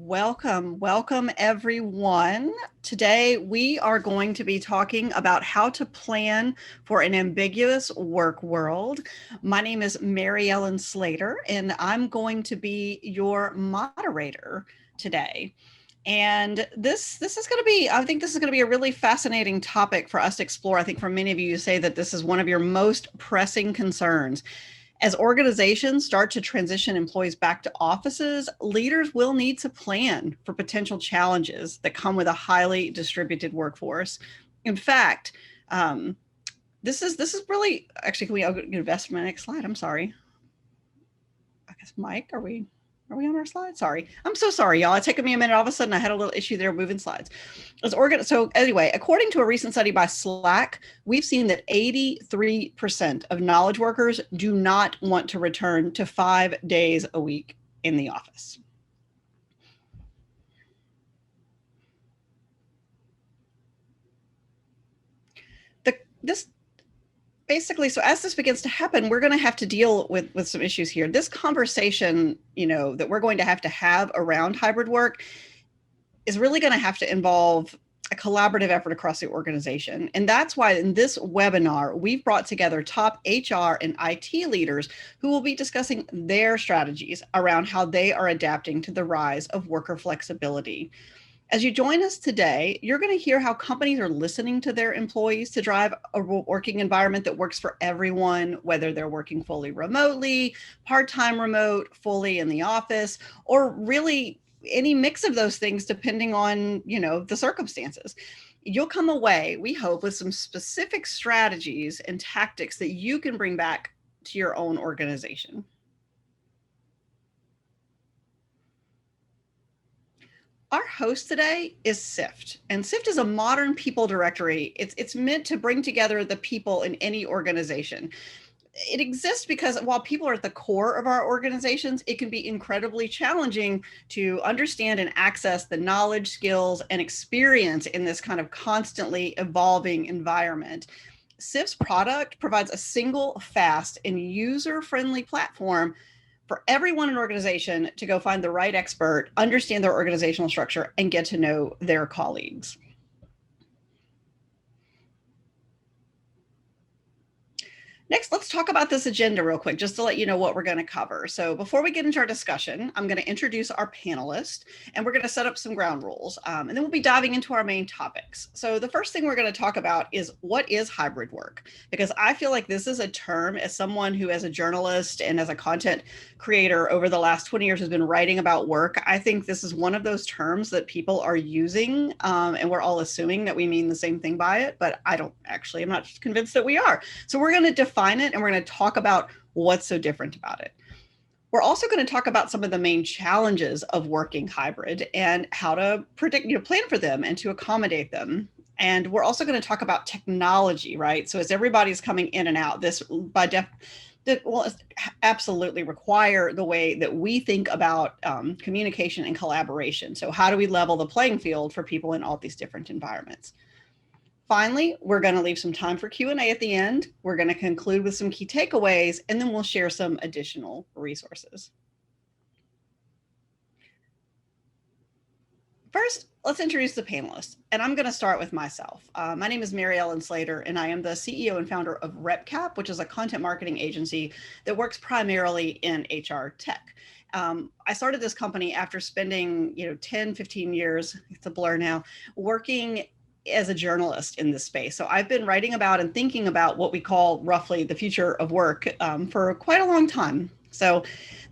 Welcome everyone. Today we are going to be talking about how to plan for an ambiguous work world. My name is Mary Ellen Slater and I'm going to be your moderator today. And this is going to be, I think this is going to be a really fascinating topic for us to explore. I think for many of you say that this is one of your most pressing concerns. As organizations start to transition employees back to offices, leaders will need to plan for potential challenges that come with a highly distributed workforce. In fact, this is really, actually, can we invest in my next slide? I'm sorry. I guess, Mike, are we on our slide? Sorry. I'm so sorry, y'all. It's taken me a minute. All of a sudden, I had a little issue there moving slides. So anyway, according to a recent study by Slack, we've seen that 83% of knowledge workers do not want to return to 5 days a week in the office. Basically, so as this begins to happen, we're going to have to deal with some issues here. This conversation, that we're going to have around hybrid work is really going to have to involve a collaborative effort across the organization. And that's why in this webinar, we've brought together top HR and IT leaders who will be discussing their strategies around how they are adapting to the rise of worker flexibility. As you join us today, you're going to hear how companies are listening to their employees to drive a working environment that works for everyone, whether they're working fully remotely, part-time remote, fully in the office, or really any mix of those things depending on, the circumstances. You'll come away, we hope, with some specific strategies and tactics that you can bring back to your own organization. Our host today is SIFT, and SIFT is a modern people directory. It's meant to bring together the people in any organization. It exists because while people are at the core of our organizations, it can be incredibly challenging to understand and access the knowledge, skills, and experience in this kind of constantly evolving environment. SIFT's product provides a single, fast, and user-friendly platform for everyone in an organization to go find the right expert, understand their organizational structure, and get to know their colleagues. Next, let's talk about this agenda real quick, just to let you know what we're going to cover. So before we get into our discussion, I'm going to introduce our panelists, and we're going to set up some ground rules, and then we'll be diving into our main topics. So the first thing we're going to talk about is what is hybrid work? Because I feel like this is a term, as someone who, as a journalist and as a content creator over the last 20 years has been writing about work, I think this is one of those terms that people are using, and we're all assuming that we mean the same thing by it, but I'm not convinced that we are. So we're going to define it, and we're going to talk about what's so different about it. We're also going to talk about some of the main challenges of working hybrid and how to plan for them and to accommodate them. And we're also going to talk about technology, right? So as everybody's coming in and out, this will absolutely require the way that we think about communication and collaboration. So how do we level the playing field for people in all these different environments? Finally, we're going to leave some time for Q&A at the end. We're going to conclude with some key takeaways, and then we'll share some additional resources. First, let's introduce the panelists, and I'm going to start with myself. My name is Mary Ellen Slater, and I am the CEO and founder of RepCap, which is a content marketing agency that works primarily in HR tech. I started this company after spending 10, 15 years, it's a blur now, working as a journalist in this space. So I've been writing about and thinking about what we call roughly the future of work for quite a long time. So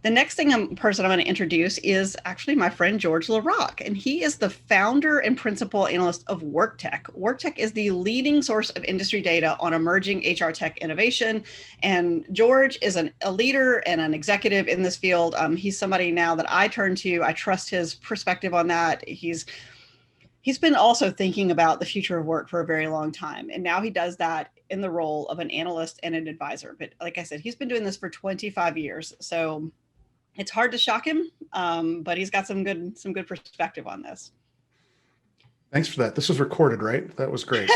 the next person I'm going to introduce is actually my friend George LaRocque, and he is the founder and principal analyst of WorkTech. WorkTech is the leading source of industry data on emerging HR tech innovation, and George is a leader and an executive in this field. He's somebody now that I turn to. I trust his perspective on that. He's been also thinking about the future of work for a very long time. And now he does that in the role of an analyst and an advisor. But like I said, he's been doing this for 25 years. So it's hard to shock him, but he's got some good perspective on this. Thanks for that. This was recorded, right? That was great.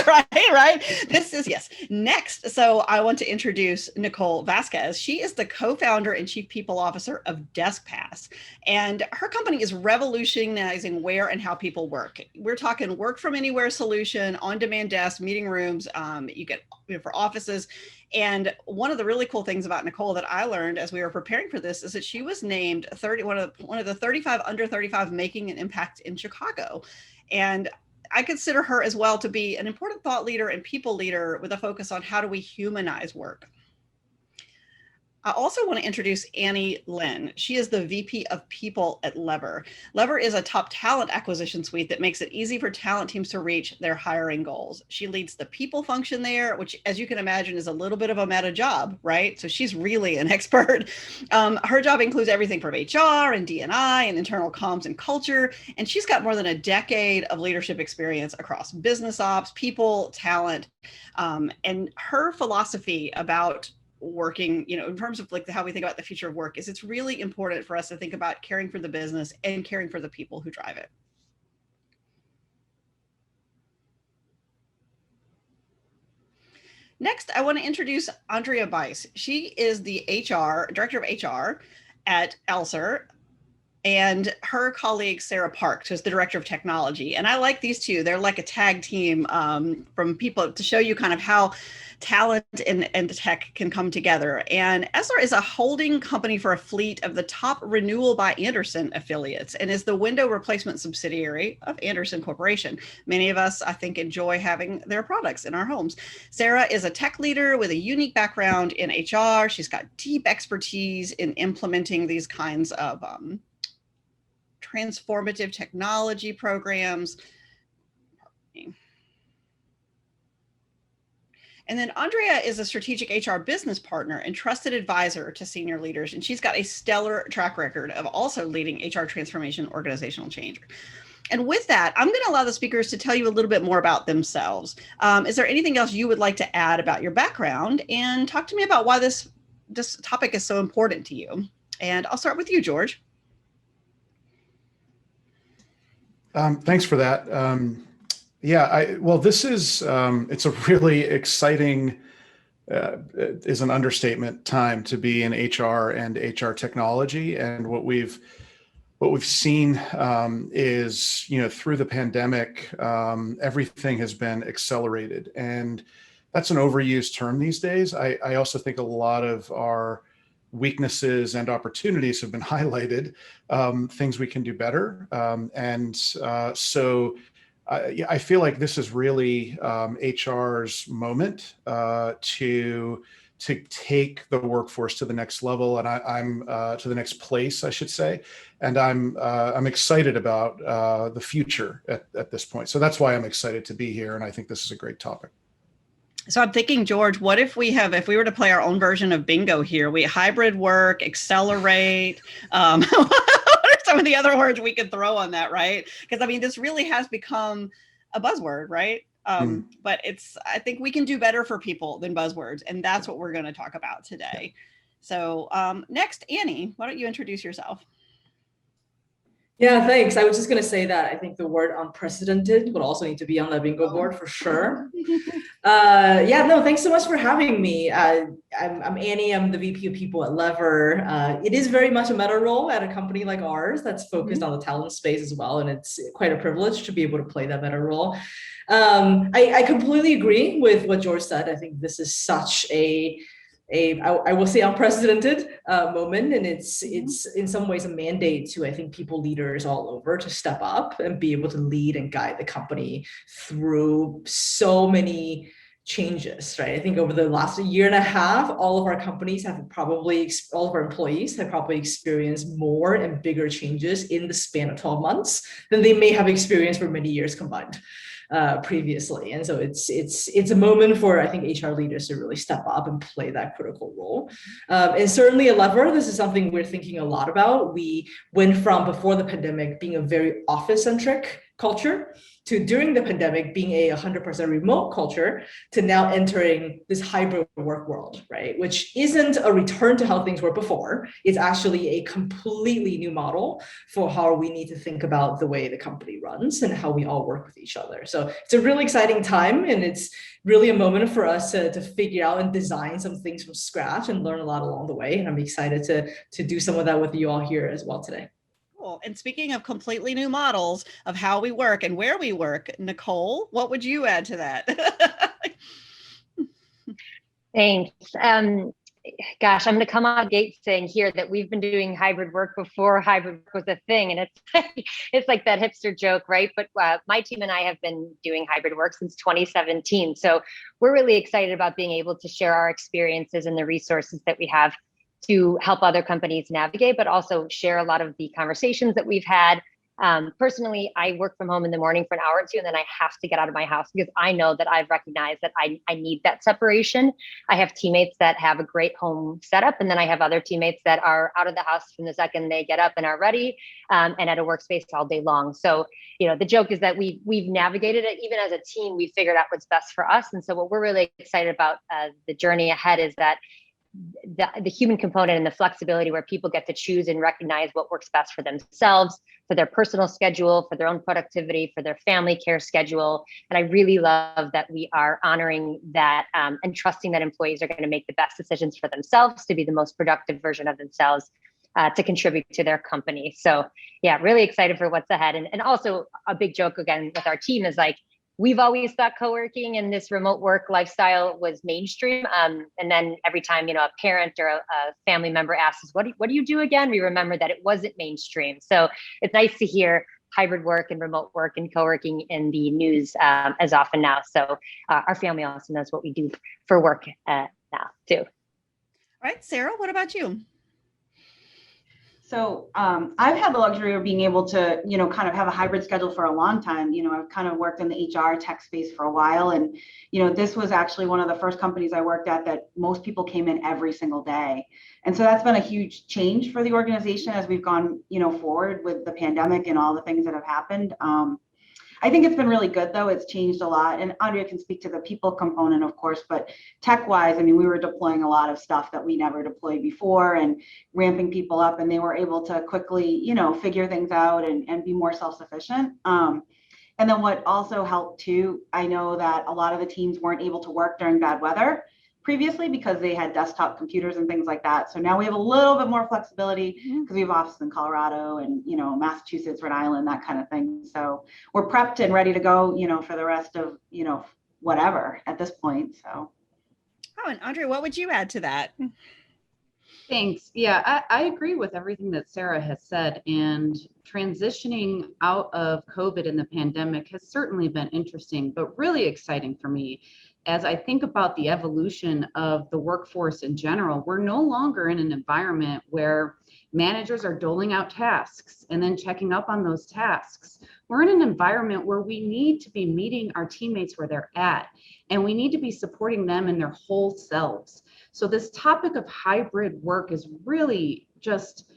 Right. Right? This is, yes. Next, so I want to introduce Nicole Vasquez. She is the co-founder and chief people officer of Deskpass. And her company is revolutionizing where and how people work. We're talking work from anywhere solution, on-demand desks, meeting rooms, you get for offices. And one of the really cool things about Nicole that I learned as we were preparing for this is that she was named one of the 35 under 35 making an impact in Chicago. And I consider her as well to be an important thought leader and people leader with a focus on how do we humanize work. I also want to introduce Annie Lynn. She is the VP of People at Lever. Lever is a top talent acquisition suite that makes it easy for talent teams to reach their hiring goals. She leads the people function there, which, as you can imagine, is a little bit of a meta job, right? So she's really an expert. Her job includes everything from HR and D&I and internal comms and culture. And she's got more than a decade of leadership experience across business ops, people, talent. And her philosophy about working, in terms of like how we think about the future of work, is it's really important for us to think about caring for the business and caring for the people who drive it. Next, I want to introduce Andrea Bice. She is the director of HR at Esler, and her colleague, Sarah Parks, who's the director of technology. And I like these two. They're like a tag team from people to show you kind of how talent and tech can come together. And Esler is a holding company for a fleet of the top Renewal by Andersen affiliates and is the window replacement subsidiary of Andersen Corporation. Many of us, I think, enjoy having their products in our homes. Sarah is a tech leader with a unique background in HR. She's got deep expertise in implementing these kinds of transformative technology programs. And then Andrea is a strategic HR business partner and trusted advisor to senior leaders. And she's got a stellar track record of also leading HR transformation, organizational change. And with that, I'm going to allow the speakers to tell you a little bit more about themselves. Is there anything else you would like to add about your background? And talk to me about why this topic is so important to you. And I'll start with you, George. Thanks for that. This is, it's a really exciting, is an understatement, time to be in HR and HR technology. And what we've seen is, through the pandemic, everything has been accelerated. And that's an overused term these days. I also think a lot of our weaknesses and opportunities have been highlighted, things we can do better. So I feel like this is really HR's moment to take the workforce to the next level, and I'm to the next place, I should say. And I'm excited about the future at this point. So that's why I'm excited to be here, and I think this is a great topic. So I'm thinking, George, what if we were to play our own version of bingo here? We hybrid work, accelerate. What are some of the other words we could throw on that, right? Because I mean, this really has become a buzzword, right? But I think we can do better for people than buzzwords. And that's what we're going to talk about today. So next, Annie, why don't you introduce yourself? Yeah, thanks. I was just going to say that I think the word unprecedented would also need to be on the bingo board for sure. Thanks so much for having me. I'm Annie. I'm the VP of People at Lever. It is very much a meta role at a company like ours that's focused on the talent space as well. And it's quite a privilege to be able to play that meta role. I completely agree with what George said. I think this is such I will say unprecedented moment, and it's in some ways a mandate to, I think, people leaders all over to step up and be able to lead and guide the company through so many changes, right? I think over the last year and a half, all of our employees have probably experienced more and bigger changes in the span of 12 months than they may have experienced for many years combined previously. And so it's a moment for, I think, HR leaders to really step up and play that critical role. And certainly at Lever, this is something we're thinking a lot about. We went from, before the pandemic, being a very office-centric culture to during the pandemic being a 100% remote culture to now entering this hybrid work world, right? Which isn't a return to how things were before. It's actually a completely new model for how we need to think about the way the company runs and how we all work with each other. So it's a really exciting time, and it's really a moment for us to figure out and design some things from scratch and learn a lot along the way. And I'm excited to do some of that with you all here as well today. Cool. And speaking of completely new models of how we work and where we work, Nicole, what would you add to that? Thanks. Gosh, I'm going to come out gate saying here that we've been doing hybrid work before hybrid work was a thing, and it's like that hipster joke, right? But my team and I have been doing hybrid work since 2017, so we're really excited about being able to share our experiences and the resources that we have to help other companies navigate, but also share a lot of the conversations that we've had. Personally, I work from home in the morning for an hour or two, and then I have to get out of my house because I know that I've recognized that I need that separation. I have teammates that have a great home setup, and then I have other teammates that are out of the house from the second they get up and are ready, and at a workspace all day long. So, the joke is that we've navigated it. Even as a team, we figured out what's best for us. And so what we're really excited about the journey ahead is that the human component and the flexibility where people get to choose and recognize what works best for themselves, for their personal schedule, for their own productivity, for their family care schedule. And I really love that we are honoring that and trusting that employees are going to make the best decisions for themselves to be the most productive version of themselves to contribute to their company. So yeah, really excited for what's ahead. And also a big joke again with our team is like, we've always thought co-working and this remote work lifestyle was mainstream. And then every time, a parent or a family member asks us, what do you do again? We remember that it wasn't mainstream. So it's nice to hear hybrid work and remote work and co-working in the news as often now. So our family also knows what we do for work now too. All right, Sarah, what about you? So I've had the luxury of being able to, kind of have a hybrid schedule for a long time. I've kind of worked in the HR tech space for a while. And, this was actually one of the first companies I worked at that most people came in every single day. And so that's been a huge change for the organization as we've gone, forward with the pandemic and all the things that have happened. I think it's been really good, though. It's changed a lot. And Andrea can speak to the people component, of course, but tech-wise, we were deploying a lot of stuff that we never deployed before and ramping people up, and they were able to quickly, figure things out and be more self-sufficient. And then what also helped too, I know that a lot of the teams weren't able to work during bad weather previously because they had desktop computers and things like that. So now we have a little bit more flexibility because we have offices in Colorado and, Massachusetts, Rhode Island, that kind of thing. So we're prepped and ready to go, for the rest of, whatever at this point. So. Oh, and Andrea, what would you add to that? Thanks. Yeah, I agree with everything that Sarah has said. And transitioning out of COVID and the pandemic has certainly been interesting, but really exciting for me. As I think about the evolution of the workforce in general, we're no longer in an environment where managers are doling out tasks and then checking up on those tasks. We're in an environment where we need to be meeting our teammates where they're at, and we need to be supporting them in their whole selves. So this topic of hybrid work is really just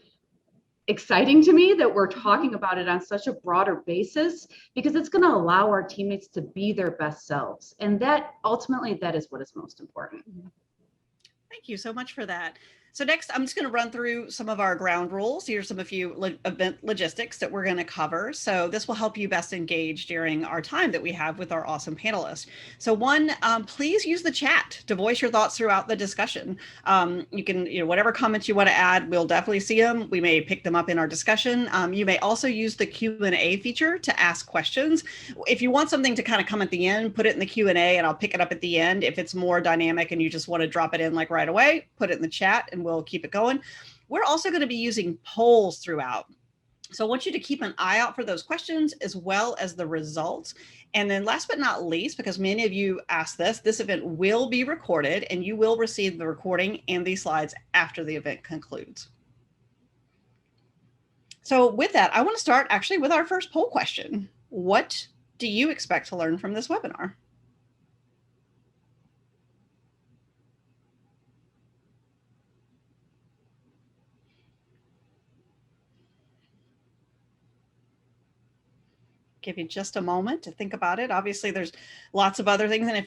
exciting to me that we're talking about it on such a broader basis, because it's going to allow our teammates to be their best selves. And that ultimately, that is what is most important. Thank you so much for that. So next, I'm just going to run through some of our ground rules. Here's a few event logistics that we're going to cover. So this will help you best engage during our time that we have with our awesome panelists. So one, please use the chat to voice your thoughts throughout the discussion. You can, whatever comments you want to add, we'll definitely see them. We may pick them up in our discussion. You may also use the Q&A feature to ask questions. If you want something to kind of come at the end, put it in the Q&A and I'll pick it up at the end. If it's more dynamic and you just want to drop it in like right away, put it in the chat and we'll keep it going. We're also going to be using polls throughout. So I want you to keep an eye out for those questions as well as the results. And then last but not least, because many of you asked this event will be recorded and you will receive the recording and these slides after the event concludes. So with that, I want to start actually with our first poll question. What do you expect to learn from this webinar? Give you just a moment to think about it. Obviously, there's lots of other things. And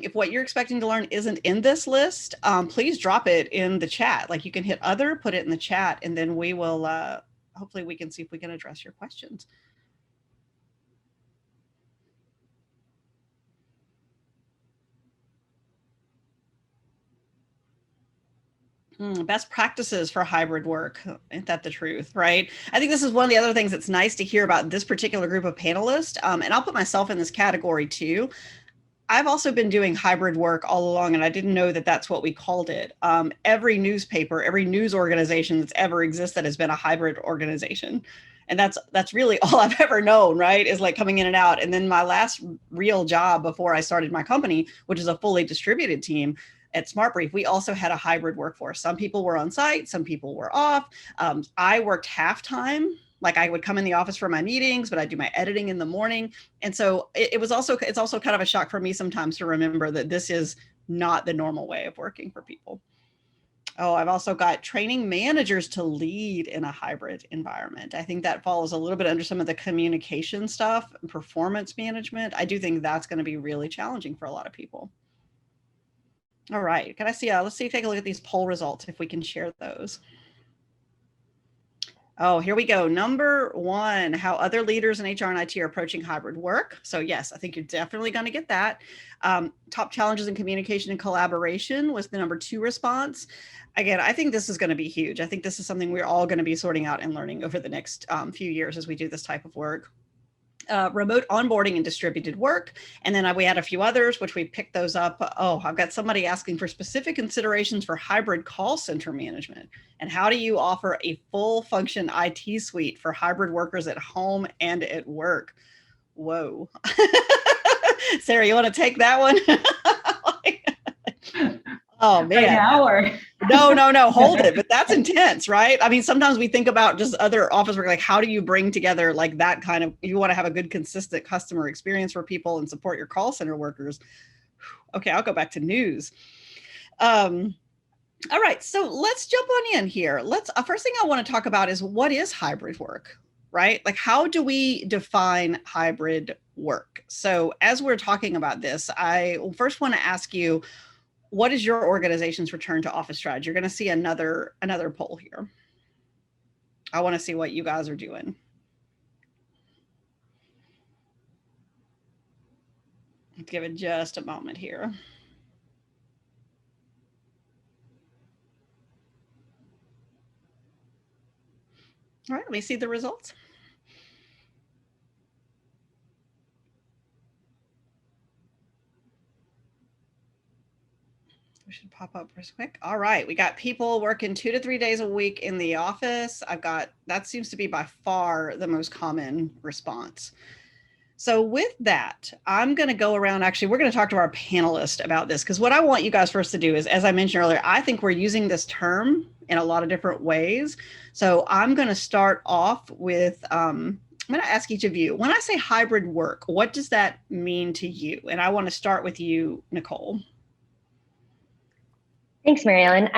if what you're expecting to learn isn't in this list, please drop it in the chat. Like you can hit other, put it in the chat, and then we will, hopefully we can see if we can address your questions. Best practices for hybrid work. Ain't that the truth, right? I think this is one of the other things that's nice to hear about this particular group of panelists. And I'll put myself in this category too. I've also been doing hybrid work all along, and I didn't know that that's what we called it. Every newspaper, every news organization that's ever existed has been a hybrid organization. And that's really all I've ever known, right? Is like coming in and out. And then my last real job before I started my company, which is a fully distributed team, at SmartBrief, we also had a hybrid workforce. Some people were on site, some people were off. I worked half time. Like I would come in the office for my meetings, but I do my editing in the morning. And so it's also kind of a shock for me sometimes to remember that this is not the normal way of working for people. Oh, I've also got training managers to lead in a hybrid environment. I think that falls a little bit under some of the communication stuff and performance management. I do think that's going to be really challenging for a lot of people. All right, can I see, let's see, take a look at these poll results, if we can share those. Oh, here we go. Number one, how other leaders in HR and IT are approaching hybrid work. So yes, I think you're definitely going to get that. Top challenges in communication and collaboration was the number 2 response. Again, I think this is going to be huge. I think this is something we're all going to be sorting out and learning over the next few years as we do this type of work. Remote onboarding and distributed work. And then we had a few others, which we picked those up. Oh, I've got somebody asking for specific considerations for hybrid call center management. And how do you offer a full function IT suite for hybrid workers at home and at work? Whoa. Sarah, you want to take that one? Oh man. Right now, or No, hold it. But that's intense, right? I mean, sometimes we think about just other office work, like how do you bring together like that kind of, you want to have a good, consistent customer experience for people and support your call center workers. Okay, I'll go back to news. All right, so let's jump on in here. First thing I want to talk about is what is hybrid work, right? Like how do we define hybrid work? So as we're talking about this, I first want to ask you, what is your organization's return to office strategy? You're going to see another poll here. I want to see what you guys are doing. Let's give it just a moment here. All right, let me see the results. We should pop up real quick. All right, we got people working 2 to 3 days a week in the office. That seems to be by far the most common response. So with that, I'm going to go around. Actually, we're going to talk to our panelists about this, because what I want you guys first to do is, as I mentioned earlier, I think we're using this term in a lot of different ways. So I'm going to start off with, I'm going to ask each of you, when I say hybrid work, what does that mean to you? And I want to start with you, Nicole. Thanks, Mary Ellen.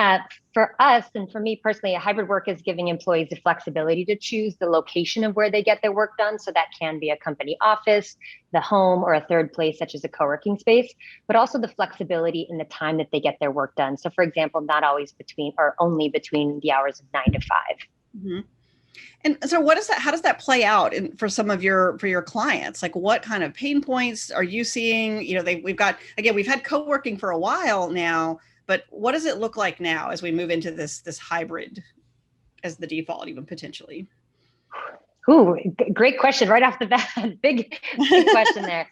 For us, and for me personally, a hybrid work is giving employees the flexibility to choose the location of where they get their work done. So that can be a company office, the home, or a third place, such as a co-working space, but also the flexibility in the time that they get their work done. So for example, not always between or only between the hours of 9 to 5. Mm-hmm. And so how does that play out for some of for your clients? Like what kind of pain points are you seeing? You know, we've had co-working for a while now, but what does it look like now as we move into this hybrid as the default, even potentially? Ooh, great question right off the bat. Big question there.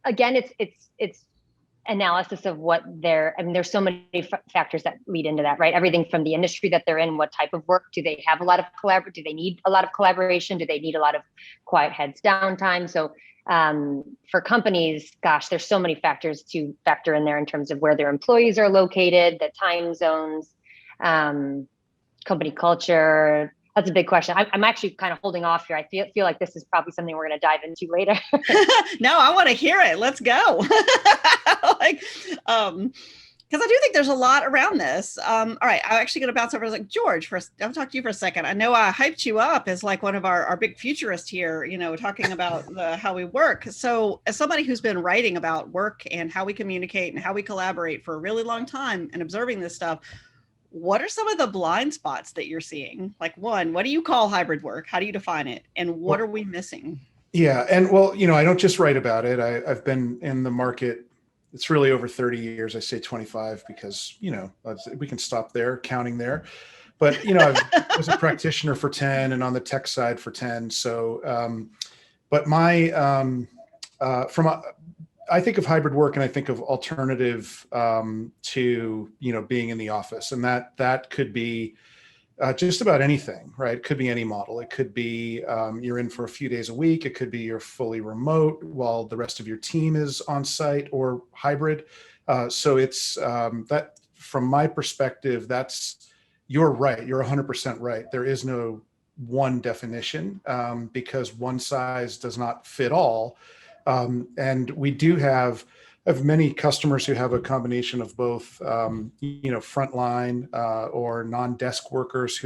Again, it's analysis of what there's so many factors that lead into that, right? Everything from the industry that they're in, what type of work, do they have a lot of do they need a lot of collaboration? Do they need a lot of quiet heads downtime? So for companies, gosh, there's so many factors to factor in there in terms of where their employees are located, the time zones, company culture. That's a big question. I'm actually kind of holding off here. I feel like this is probably something we're going to dive into later. No, I want to hear it. Let's go. because I do think there's a lot around this. All right, I'm actually going to bounce over to like George I'll talk to you for a second. I know I hyped you up as like one of our big futurists here, talking about how we work. So as somebody who's been writing about work and how we communicate and how we collaborate for a really long time and observing this stuff, what are some of the blind spots that you're seeing? Like, one, what do you call hybrid work? How do you define it? And what are we missing? Yeah. And well, I don't just write about it. I've been in the market. It's really over 30 years. I say 25 because, we can stop there, counting there. But, I was a practitioner for 10 and on the tech side for 10. So, but I think of hybrid work and I think of alternative to, being in the office. And that could be just about anything, right? It could be any model. It could be you're in for a few days a week. It could be you're fully remote while the rest of your team is on site or hybrid. So it's that from my perspective, you're right. You're 100% right. There is no one definition because one size does not fit all. And we do have many customers who have a combination of both, frontline or non-desk workers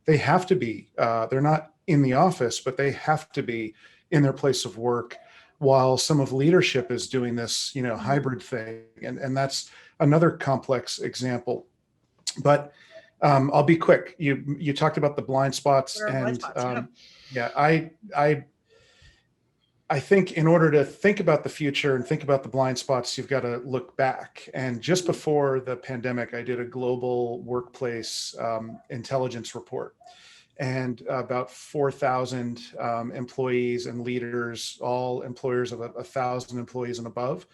they have to be, they're not in the office, but they have to be in their place of work while some of leadership is doing this, hybrid thing. And that's another complex example. But I'll be quick. You talked about the blind spots I think in order to think about the future and think about the blind spots, you've got to look back. And just before the pandemic, I did a global workplace intelligence report. And about 4,000 employees and leaders, all employers of 1,000 employees and above.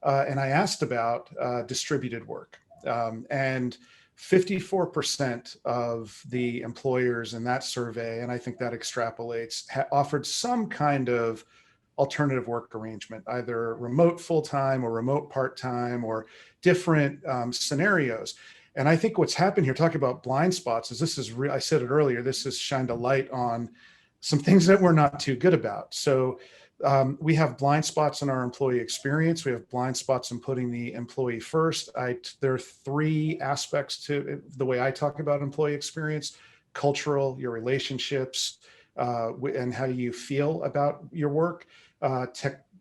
And I asked about distributed work. And 54% of the employers in that survey, and I think that extrapolates, offered some kind of alternative work arrangement, either remote full-time or remote part-time or different scenarios. And I think what's happened here, talking about blind spots, is this is real. I said it earlier, this has shined a light on some things that we're not too good about. So we have blind spots in our employee experience. We have blind spots in putting the employee first. There are three aspects to the way I talk about employee experience: cultural, your relationships, and how you feel about your work.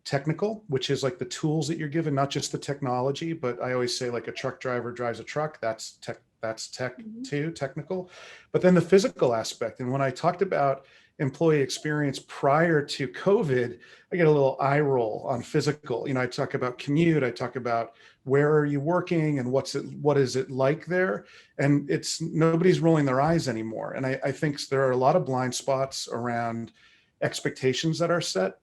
Technical, which is like the tools that you're given, not just the technology, but I always say like a truck driver drives a truck, that's tech too, technical. But then the physical aspect. And when I talked about employee experience prior to COVID, I get a little eye roll on physical. I talk about commute, I talk about where are you working and what is it like there? And nobody's rolling their eyes anymore. And I think there are a lot of blind spots around expectations that are set.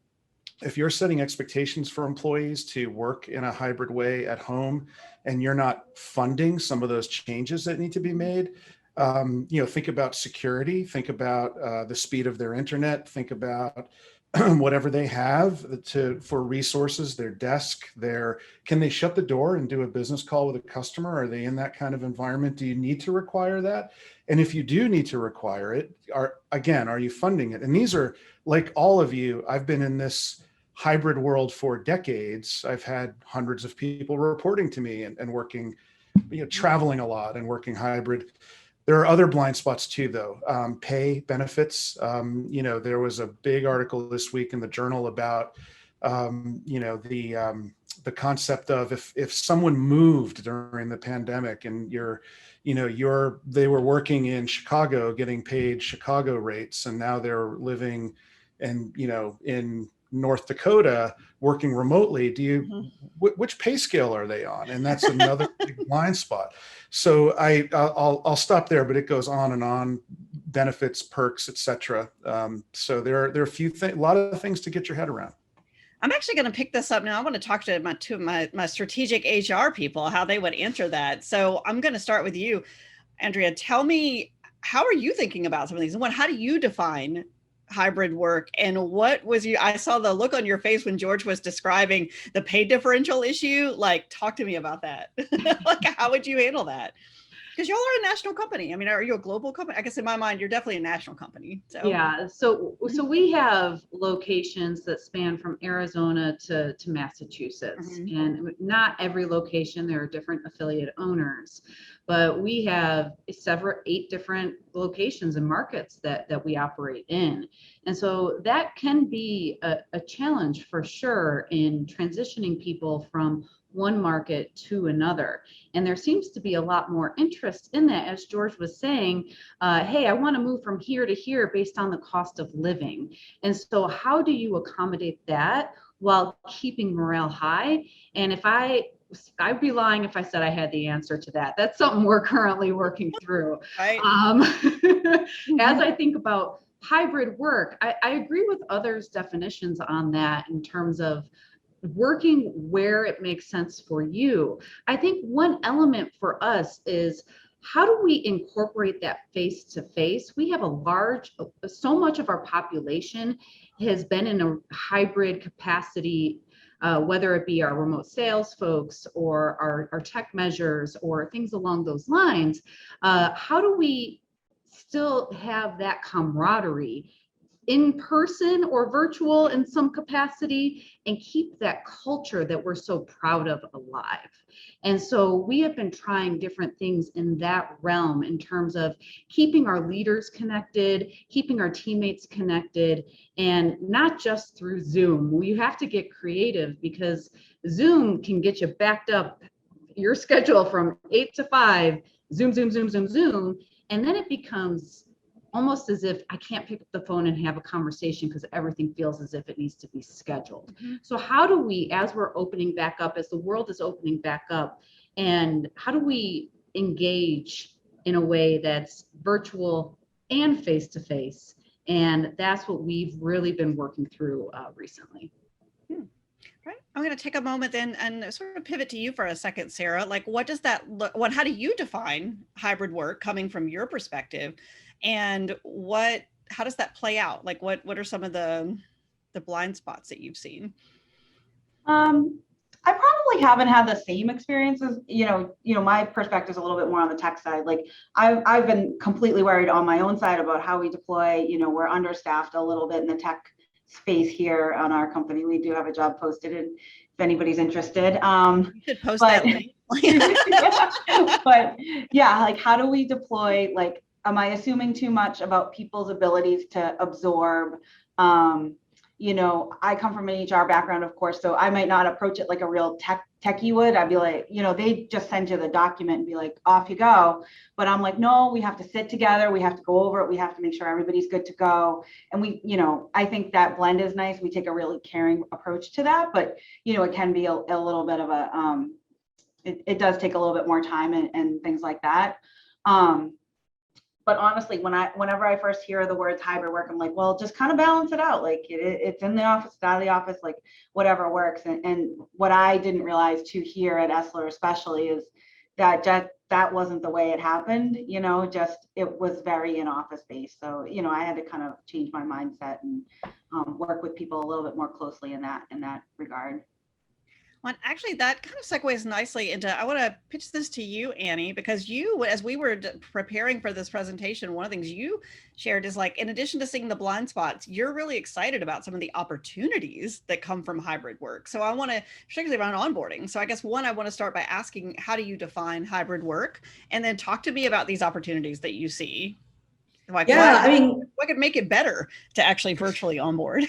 If you're setting expectations for employees to work in a hybrid way at home and you're not funding some of those changes that need to be made, think about security, think about the speed of their internet, think about whatever they have for resources, their desk, can they shut the door and do a business call with a customer? Are they in that kind of environment? Do you need to require that? And if you do need to require it, are you funding it? And these are, like all of you, I've been in this hybrid world for decades. I've had hundreds of people reporting to me and working, traveling a lot and working hybrid. There are other blind spots too, though. Pay, benefits. There was a big article this week in the Journal about, the concept of if someone moved during the pandemic and they were working in Chicago, getting paid Chicago rates, and now they're living in North Dakota working remotely, which pay scale are they on? And that's another big blind spot. So I'll stop there, but it goes on and on: benefits, perks, etc. So there are a lot of things to get your head around. I'm actually going to pick this up now. I want to talk to my strategic HR people, how they would answer that. So I'm going to start with you, Andrea. Tell me, how are you thinking about some of these? And how do you define hybrid work? And I saw the look on your face when George was describing the pay differential issue. Like, talk to me about that. Like, how would you handle that? Because y'all are a national company. I mean, are you a global company? I guess in my mind, you're definitely a national company. So Yeah, so we have locations that span from Arizona to Massachusetts, and not every location, there are different affiliate owners, but we have 8 different locations and markets that we operate in. And so that can be a challenge for sure in transitioning people from one market to another. And there seems to be a lot more interest in that, as George was saying, hey, I want to move from here to here based on the cost of living. And so how do you accommodate that while keeping morale high? And I'd be lying if I said I had the answer to that. That's something we're currently working through. right. As I think about hybrid work, I agree with others' definitions on that in terms of working where it makes sense for you. I think one element for us is, how do we incorporate that face to face? We have so much of our population has been in a hybrid capacity, whether it be our remote sales folks or our tech measures or things along those lines. How do we still have that camaraderie in person or virtual in some capacity, and keep that culture that we're so proud of alive? And so we have been trying different things in that realm in terms of keeping our leaders connected, keeping our teammates connected, and not just through Zoom. We have to get creative, because Zoom can get you backed up, your schedule from 8 to 5, Zoom, Zoom, Zoom, Zoom, Zoom, and then it becomes almost as if I can't pick up the phone and have a conversation because everything feels as if it needs to be scheduled. So how do we, as we're opening back up, as the world is opening back up, and how do we engage in a way that's virtual and face-to-face? And that's what we've really been working through recently. Right. I'm going to take a moment then and sort of pivot to you for a second, Sarah. Like, what does that look? How do you define hybrid work coming from your perspective? And how does that play out? Like, what are some of the blind spots that you've seen? I probably haven't had the same experiences. My perspective is a little bit more on the tech side. Like, I've been completely worried on my own side about how we deploy. We're understaffed a little bit in the tech space here on our company. We do have a job posted, and if anybody's interested, You should post that link. But yeah, like, how do we deploy? Like, am I assuming too much about people's abilities to absorb? I come from an HR background, of course, so I might not approach it like a real techie would. I'd be like, they just send you the document and be like, off you go. But I'm like, no, we have to sit together. We have to go over it. We have to make sure everybody's good to go. And I think that blend is nice. We take a really caring approach to that, but, it can be a little bit of a, it does take a little bit more time and things like that. But honestly, whenever I first hear the words hybrid work, I'm like, well, just kind of balance it out. Like, it's in the office, it's out of the office, like whatever works. And what I didn't realize too here at Esler especially is that that wasn't the way it happened. It was very in office based. So, I had to kind of change my mindset and work with people a little bit more closely in that regard. Well, actually, that kind of segues nicely into, I want to pitch this to you, Annie, because you, as we were preparing for this presentation, one of the things you shared is, like, in addition to seeing the blind spots, you're really excited about some of the opportunities that come from hybrid work. So I want to, particularly around onboarding. So I guess I want to start by asking, how do you define hybrid work? And then talk to me about these opportunities that you see. Like, what could make it better to actually virtually onboard?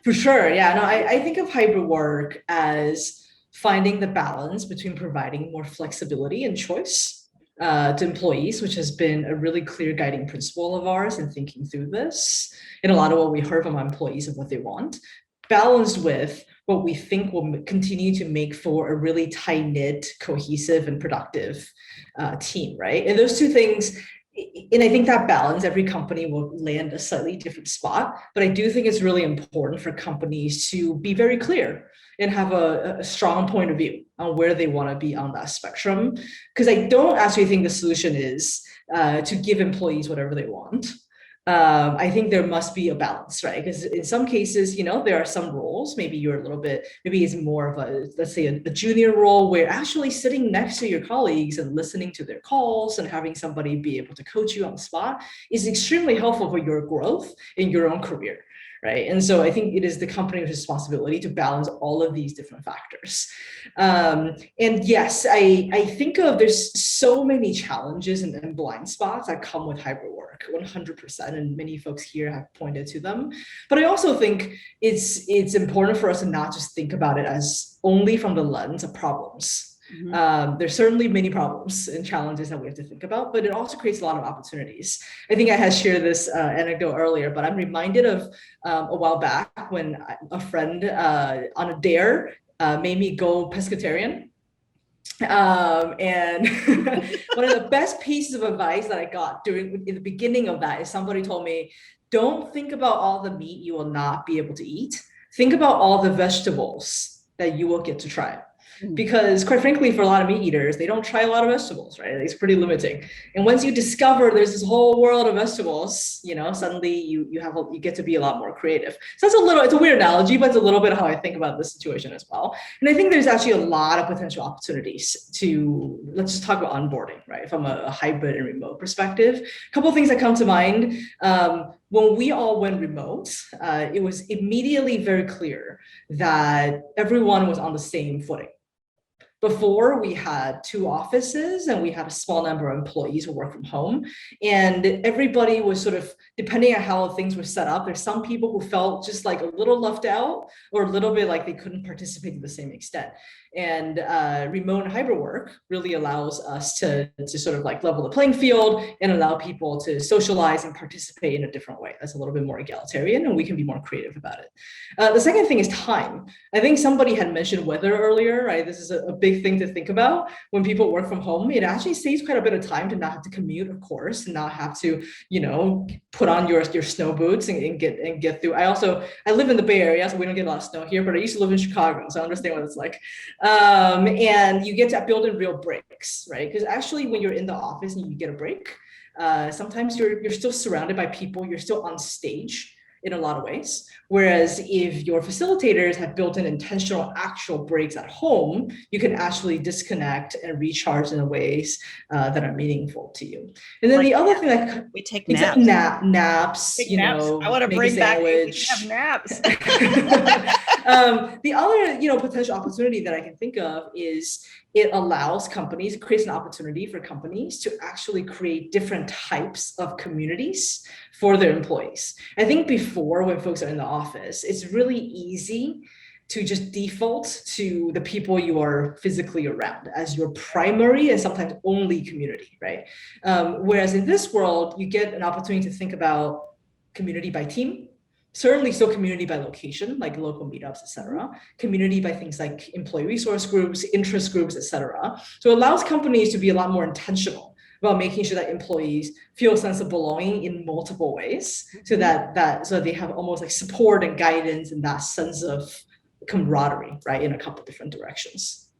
For sure. Yeah, no, I think of hybrid work as finding the balance between providing more flexibility and choice to employees, which has been a really clear guiding principle of ours in thinking through this, and a lot of what we heard from our employees of what they want, balanced with what we think will continue to make for a really tight-knit, cohesive, and productive team, right? And those two things, and I think that balance, every company will land a slightly different spot, but I do think it's really important for companies to be very clear and have a strong point of view on where they want to be on that spectrum. Because I don't actually think the solution is to give employees whatever they want. I think there must be a balance, right? Because in some cases, there are some roles, maybe you're a little bit, maybe it's more of a, let's say a junior role where actually sitting next to your colleagues and listening to their calls and having somebody be able to coach you on the spot is extremely helpful for your growth in your own career. Right. And so I think it is the company's responsibility to balance all of these different factors. And yes, I think there's so many challenges and blind spots that come with hybrid work, 100%. And many folks here have pointed to them. But I also think it's important for us to not just think about it as only from the lens of problems. There's certainly many problems and challenges that we have to think about, but it also creates a lot of opportunities. I think I had shared this anecdote earlier, but I'm reminded of a while back when a friend on a dare made me go pescatarian. And one of the best pieces of advice that I got in the beginning of that is somebody told me, don't think about all the meat you will not be able to eat. Think about all the vegetables that you will get to try. Because quite frankly, for a lot of meat eaters, they don't try a lot of vegetables, right? It's pretty limiting. And once you discover there's this whole world of vegetables, suddenly you get to be a lot more creative. So it's a weird analogy, but it's a little bit how I think about this situation as well. And I think there's actually a lot of potential opportunities let's just talk about onboarding, right? From a hybrid and remote perspective. A couple of things that come to mind. When we all went remote, it was immediately very clear that everyone was on the same footing. Before, we had 2 offices and we had a small number of employees who work from home. And everybody was sort of, depending on how things were set up, there's some people who felt just like a little left out or a little bit like they couldn't participate to the same extent. And remote and hybrid work really allows us to sort of like level the playing field and allow people to socialize and participate in a different way. That's a little bit more egalitarian and we can be more creative about it. The second thing is time. I think somebody had mentioned weather earlier, right? This is a big thing to think about when people work from home. It actually saves quite a bit of time to not have to commute, of course, and not have to, put on your snow boots and get through. I live in the Bay Area, so we don't get a lot of snow here, but I used to live in Chicago, so I understand what it's like. And you get to build in real breaks, right? Because actually when you're in the office and you get a break, sometimes you're still surrounded by people, you're still on stage in a lot of ways. Whereas if your facilitators have built in intentional actual breaks at home, you can actually disconnect and recharge in ways that are meaningful to you. And then the other thing that we take naps. Naps, I want to bring back we have naps. The other, potential opportunity that I can think of is it creates an opportunity for companies to actually create different types of communities for their employees. I think before, when folks are in the office, it's really easy to just default to the people you are physically around as your primary and sometimes only community, right? Whereas in this world, you get an opportunity to think about community by team, certainly still community by location, like local meetups, et cetera, community by things like employee resource groups, interest groups, et cetera. So it allows companies to be a lot more intentional about making sure that employees feel a sense of belonging in multiple ways, so that they have almost like support and guidance and that sense of camaraderie, right, in a couple of different directions.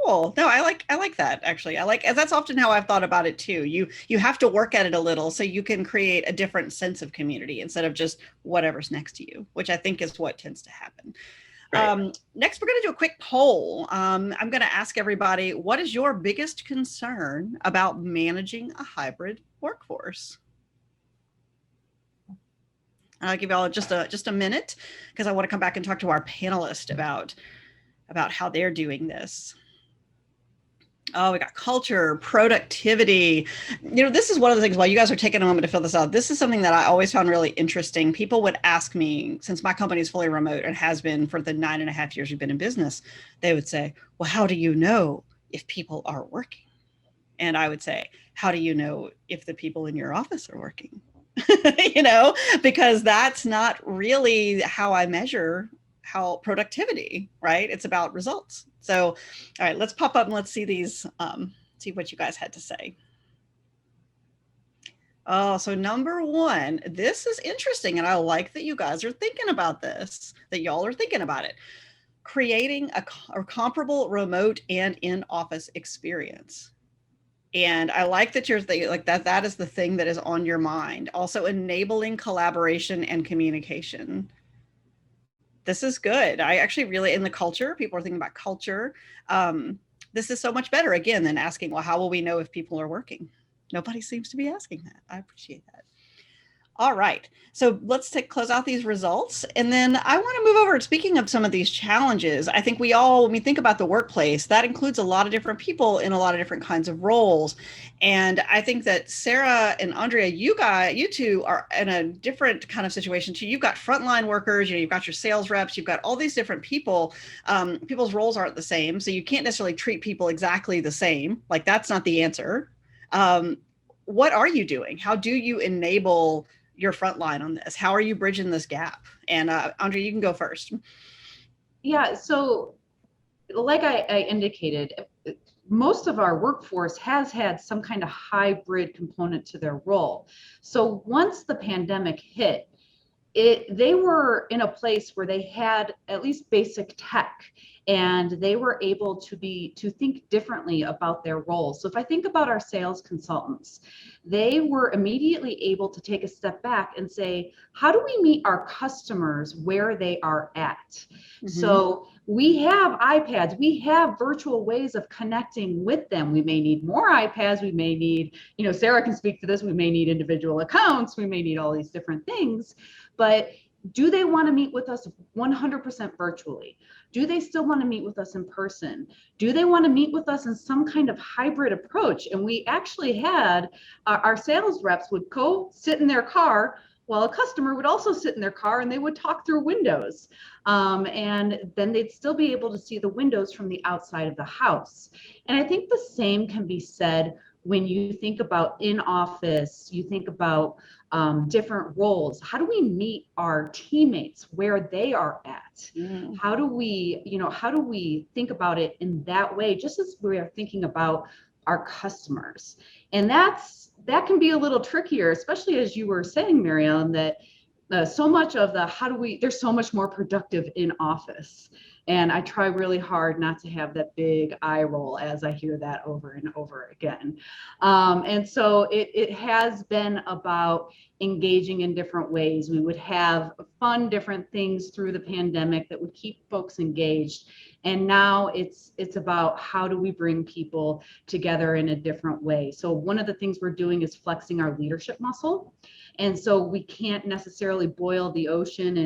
Cool. No, I like that actually. That's often how I've thought about it too. You have to work at it a little so you can create a different sense of community instead of just whatever's next to you, which I think is what tends to happen. Right. Next, we're going to do a quick poll. I'm going to ask everybody, what is your biggest concern about managing a hybrid workforce? I'll give y'all just a minute because I want to come back and talk to our panelists about how they're doing this. Oh, we got culture, productivity. This is one of the things, while you guys are taking a moment to fill this out, this is something that I always found really interesting. People would ask me, since my company is fully remote and has been for the 9.5 years we've been in business, they would say, well, how do you know if people are working? And I would say, how do you know if the people in your office are working? Because that's not really how I measure how productivity, right? It's about results. So, all right, let's pop up and let's see these, see what you guys had to say. Oh, so number one, this is interesting. And I like that you guys are thinking about this, that y'all are thinking about it. Creating a comparable remote and in-office experience. And I like that you're thinking like that is the thing that is on your mind. Also enabling collaboration and communication. This is good. I actually really, in the culture, people are thinking about culture. This is so much better, again, than asking, well, how will we know if people are working? Nobody seems to be asking that. I appreciate that. All right, so let's close out these results. And then I want to move over. Speaking of some of these challenges, I think we all, when we think about the workplace, that includes a lot of different people in a lot of different kinds of roles. And I think that Sarah and Andrea, you two are in a different kind of situation too. You've got frontline workers, you've got your sales reps, you've got all these different people. People's roles aren't the same. So you can't necessarily treat people exactly the same. Like that's not the answer. What are you doing? How do you enable your front line on this? How are you bridging this gap? And Andrea, you can go first. Yeah, so like I indicated, most of our workforce has had some kind of hybrid component to their role. So once the pandemic hit, they were in a place where they had at least basic tech, and they were able to think differently about their roles. So if I think about our sales consultants, they were immediately able to take a step back and say, how do we meet our customers where they are at? Mm-hmm. So we have iPads, we have virtual ways of connecting with them. We may need more iPads, we may need, Sarah can speak to this, we may need individual accounts, we may need all these different things. But do they want to meet with us 100% virtually? Do they still want to meet with us in person? Do they want to meet with us in some kind of hybrid approach? And we actually had our sales reps would go sit in their car while a customer would also sit in their car, and they would talk through windows. And then they'd still be able to see the windows from the outside of the house. And I think the same can be said when you think about in office, you think about different roles. How do we meet our teammates where they are at? Mm. How do we think about it in that way, just as we are thinking about our customers? And that can be a little trickier, especially as you were saying, Mary Ellen, that so much of there's so much more productive in office. And I try really hard not to have that big eye roll as I hear that over and over again. And so it has been about engaging in different ways. We would have fun, different things through the pandemic that would keep folks engaged. And now it's about how do we bring people together in a different way. So one of the things we're doing is flexing our leadership muscle. And so we can't necessarily boil the ocean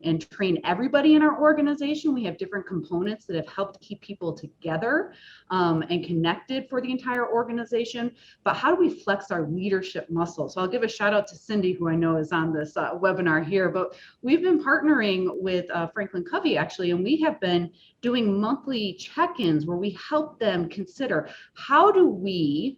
and train everybody in our organization. We have different components that have helped keep people together and connected for the entire organization. But how do we flex our leadership muscle? So I'll give a shout out to Cindy, who I know is on this webinar here, but we've been partnering with Franklin Covey actually, and we have been doing monthly check-ins where we help them consider how do we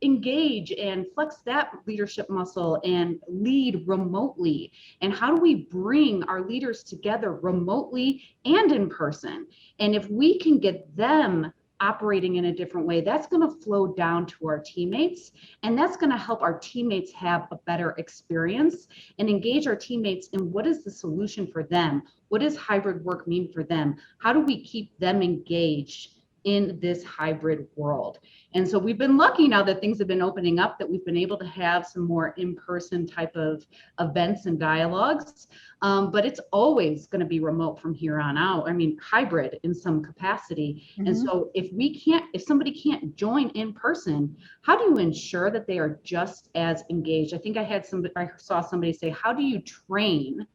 engage and flex that leadership muscle and lead remotely, and how do we bring our leaders together remotely and in person? And if we can get them operating in a different way, that's going to flow down to our teammates, and that's going to help our teammates have a better experience and engage our teammates in what is the solution for them, what does hybrid work mean for them, how do we keep them engaged in this hybrid world. And so we've been lucky now that things have been opening up, that we've been able to have some more in-person type of events and dialogues, but it's always going to be remote from here on out. I mean, hybrid in some capacity. Mm-hmm. And so if somebody can't join in person, how do you ensure that they are just as engaged? I think I saw somebody say, how do you train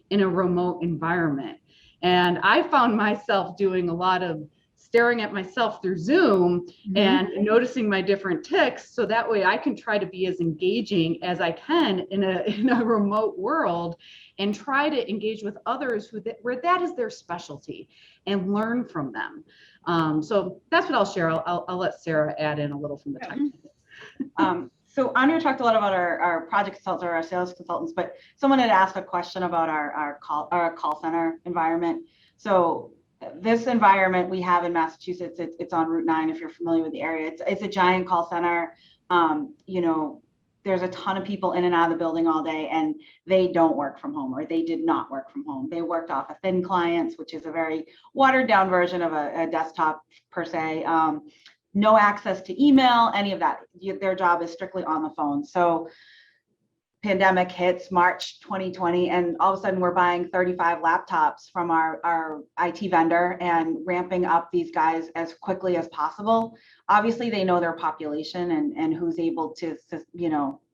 in a remote environment? And I found myself doing a lot of staring at myself through Zoom and noticing my different tics, so that way I can try to be as engaging as I can in a remote world, and try to engage with others where that is their specialty and learn from them. So that's what I'll share. I'll let Sarah add in a little from the time. So Andrea talked a lot about our project consultants or our sales consultants, but someone had asked a question about our call center environment. So this environment we have in Massachusetts, it's on Route 9, if you're familiar with the area. It's a giant call center. There's a ton of people in and out of the building all day, and they don't work from home, or they did not work from home. They worked off of thin clients, which is a very watered down version of a desktop per se. no access to email, any of that. Their job is strictly on the phone. So pandemic hits March 2020, and all of a sudden we're buying 35 laptops from our IT vendor and ramping up these guys as quickly as possible. Obviously, they know their population and who's able to,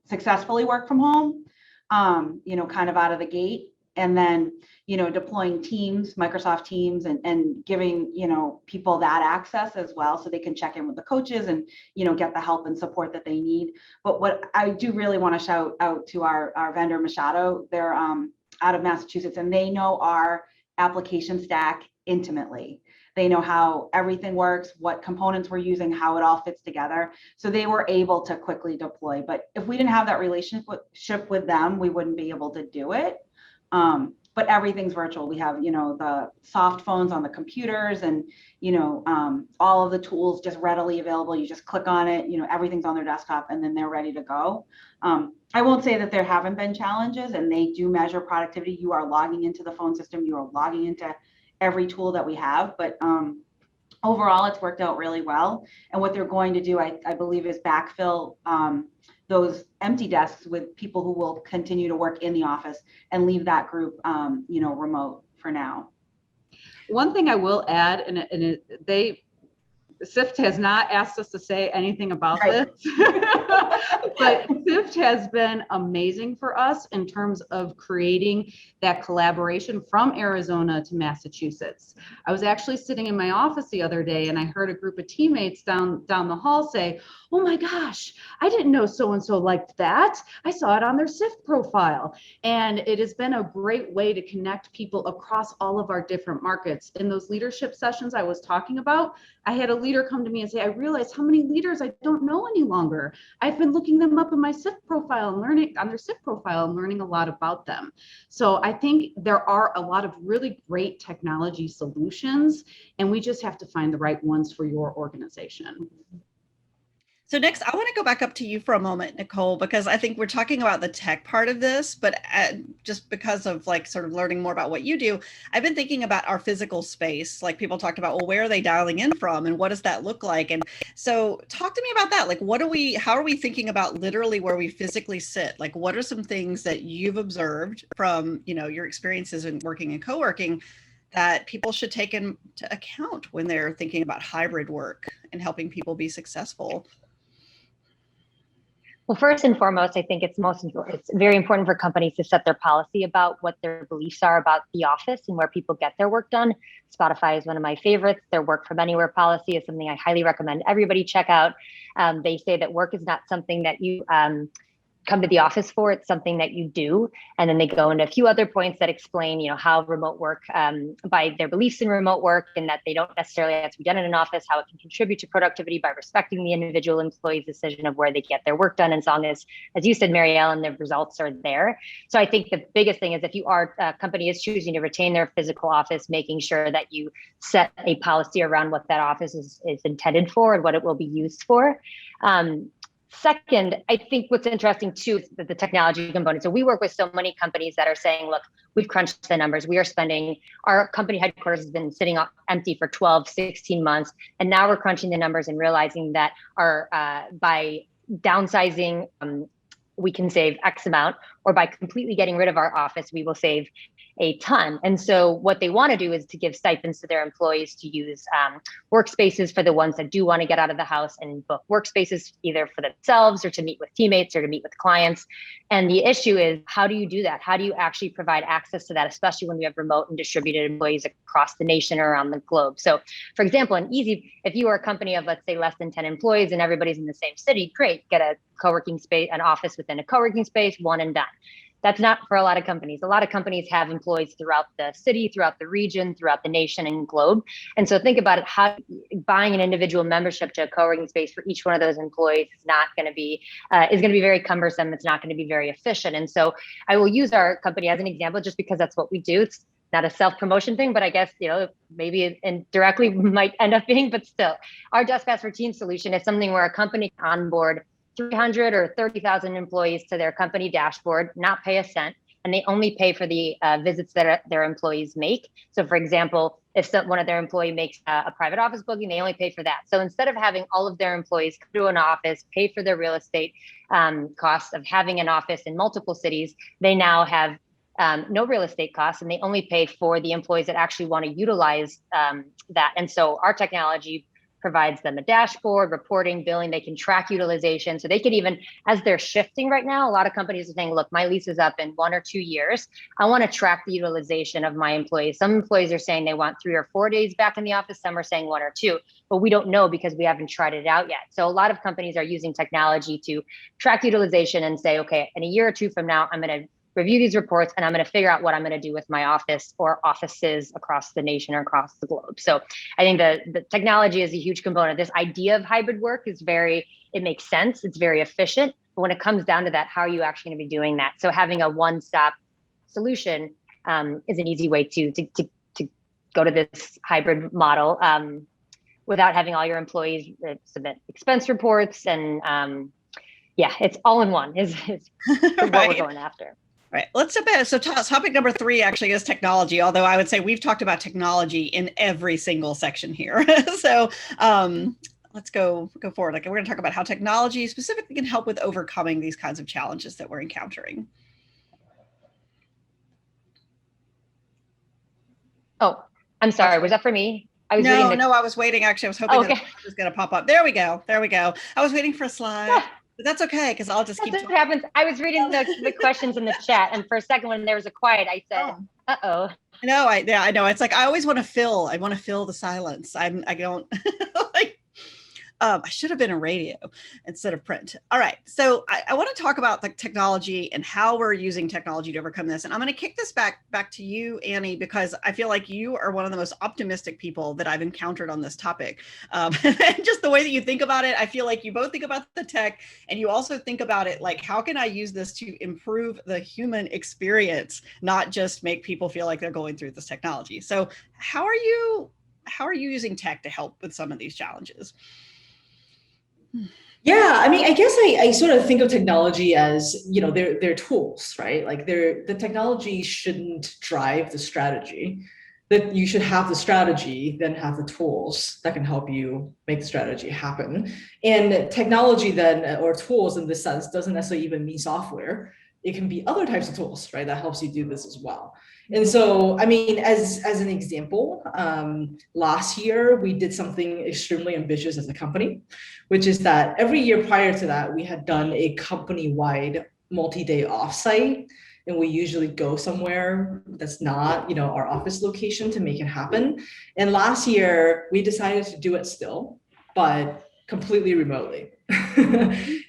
successfully work from home, kind of out of the gate. And then, deploying Teams, Microsoft Teams, and giving, people that access as well, so they can check in with the coaches and, get the help and support that they need. But what I do really want to shout out to our vendor, Machado, they're out of Massachusetts, and they know our application stack intimately. They know how everything works, what components we're using, how it all fits together. So they were able to quickly deploy. But if we didn't have that relationship with them, we wouldn't be able to do it. But everything's virtual. We have, the soft phones on the computers, and, all of the tools just readily available. You just click on it, everything's on their desktop, and then they're ready to go. I won't say that there haven't been challenges, and they do measure productivity. You are logging into the phone system, you are logging into every tool that we have, but overall it's worked out really well. And what they're going to do, I believe, is backfill those empty desks with people who will continue to work in the office and leave that group, remote for now. One thing I will add, SIFT has not asked us to say anything about this, but SIFT has been amazing for us in terms of creating that collaboration from Arizona to Massachusetts. I was actually sitting in my office the other day, and I heard a group of teammates down the hall say, "Oh my gosh, I didn't know so-and-so liked that. I saw it on their SIFT profile." And it has been a great way to connect people across all of our different markets. In those leadership sessions I was talking about, I had a leader come to me and say, "I realized how many leaders I don't know any longer. I've been looking them up in my SIFT profile and learning on their SIFT profile and learning a lot about them." So I think there are a lot of really great technology solutions, and we just have to find the right ones for your organization. So next, I want to go back up to you for a moment, Nicole, because I think we're talking about the tech part of this, but just because of sort of learning more about what you do, I've been thinking about our physical space. Like, people talked about, well, where are they dialing in from and what does that look like? And so talk to me about that. Like, how are we thinking about literally where we physically sit? Like, what are some things that you've observed from, your experiences in working and co-working that people should take into account when they're thinking about hybrid work and helping people be successful? Well, first and foremost, I think it's very important for companies to set their policy about what their beliefs are about the office and where people get their work done. Spotify is one of my favorites. Their work from anywhere policy is something I highly recommend everybody check out. They say that work is not something that you come to the office for, it's something that you do. And then they go into a few other points that explain, how remote work, by their beliefs in remote work, and that they don't necessarily have to be done in an office, how it can contribute to productivity by respecting the individual employee's decision of where they get their work done, as long as you said, Mary Ellen, the results are there. So I think the biggest thing is, if a company is choosing to retain their physical office, making sure that you set a policy around what that office is intended for and what it will be used for. Second, I think what's interesting too is the technology component. So we work with so many companies that are saying, look, we've crunched the numbers. Our company headquarters has been sitting empty for 12, 16 months. And now we're crunching the numbers and realizing that by downsizing, we can save X amount, or by completely getting rid of our office, we will save a ton. And so what they want to do is to give stipends to their employees to use workspaces for the ones that do want to get out of the house, and book workspaces either for themselves or to meet with teammates or to meet with clients. And the issue is, how do you do that? How do you actually provide access to that, especially when we have remote and distributed employees across the nation or around the globe? So for example, if you are a company of, let's say, less than 10 employees and everybody's in the same city, great, get a co-working space, an office within a co-working space, one and done. That's not for a lot of companies. A lot of companies have employees throughout the city, throughout the region, throughout the nation and globe. And so think about it, how buying an individual membership to a co-working space for each one of those employees is going to be very cumbersome. It's not going to be very efficient. And so I will use our company as an example, just because that's what we do. It's not a self-promotion thing, but I guess, maybe indirectly might end up being, but still, our Deskpass for Teams solution is something where a company can onboard 300 or 30,000 employees to their company dashboard, not pay a cent, and they only pay for the visits that their employees make. So for example, if one of their employee makes a private office booking, they only pay for that. So instead of having all of their employees come to an office, pay for their real estate costs of having an office in multiple cities, they now have no real estate costs, and they only pay for the employees that actually want to utilize that. And so our technology provides them a dashboard, reporting, billing. They can track utilization. So they could even, as they're shifting right now, a lot of companies are saying, look, my lease is up in 1 or 2 years. I want to track the utilization of my employees. Some employees are saying they want 3 or 4 days back in the office. Some are saying 1 or 2, but we don't know because we haven't tried it out yet. So a lot of companies are using technology to track utilization and say, okay, in a year or 2 from now, I'm going to review these reports and I'm going to figure out what I'm going to do with my office or offices across the nation or across the globe. So I think the technology is a huge component. This idea of hybrid work is it makes sense. It's very efficient. But when it comes down to that, how are you actually going to be doing that? So having a one-stop solution is an easy way to go to this hybrid model without having all your employees submit expense reports. And it's all in one is what we're going after. Right. Let's step ahead. So topic number 3 actually is technology, although I would say we've talked about technology in every single section here. So let's go forward. Like, we're going to talk about how technology specifically can help with overcoming these kinds of challenges that we're encountering. Oh, I'm sorry. Was that for me? I was waiting. Actually, I was hoping that it was going to pop up. There we go. I was waiting for a slide. But that's okay, because I'll just keep talking. What happens. I was reading the questions in the chat, and for a second when there was a quiet, I said, uh-oh. No, I know. It's like I always want to fill the silence. I don't like I should have been in radio instead of print. All right. So I want to talk about the technology and how we're using technology to overcome this. And I'm going to kick this back to you, Annie, because I feel like you are one of the most optimistic people that I've encountered on this topic. And just the way that you think about it, I feel like you both think about the tech and you also think about it like, how can I use this to improve the human experience, not just make people feel like they're going through this technology. So how are you using tech to help with some of these challenges? Yeah, I mean, I guess I sort of think of technology as, they're tools, right? Like the technology shouldn't drive the strategy. That you should have the strategy, then have the tools that can help you make the strategy happen. And technology then, or tools in this sense, doesn't necessarily even mean software. It can be other types of tools, right? That helps you do this as well. And so, I mean, as an example, last year, we did something extremely ambitious as a company, which is that every year prior to that, we had done a company-wide multi-day offsite. And we usually go somewhere that's not, our office location to make it happen. And last year, we decided to do it still, but completely remotely.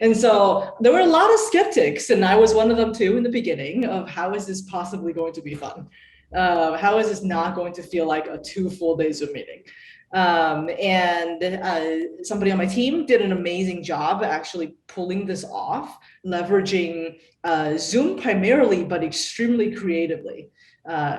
And so there were a lot of skeptics, and I was one of them too in the beginning, of how is this possibly going to be fun? How is this not going to feel like a 2 full day Zoom meeting? And somebody on my team did an amazing job actually pulling this off, leveraging Zoom primarily, but extremely creatively.